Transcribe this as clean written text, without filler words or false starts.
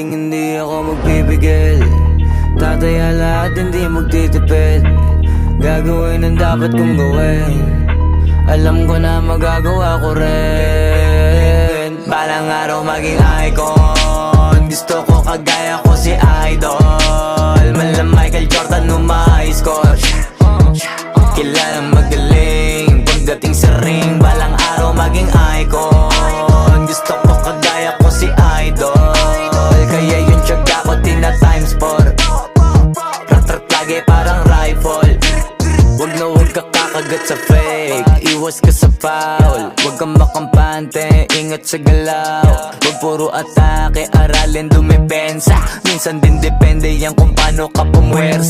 hindi ako magpipigil. Tataya lahat, hindi magtitipid. Gagawin ang dapat kong gawin. Alam ko na magagawa ko rin. Balang araw maging icon. Gusto ko kagaya ko si Idol. Mala Michael Jordan nung ma-high score. Kilalang magaling pagdating sa ring. Balang araw maging icon. Gusto ko kagaya ko si Idol. Kaya yung tiyaga ko tina-times 4. Rat-rat lagi parang rifle. Wag na wag ka kakagat sa fake. Iwas ka sa foul. Wag kang makampante, ingat sa galaw. Wag puro atake, aralin dumepensa. Minsan din depende yan kung paano ka pumwersa.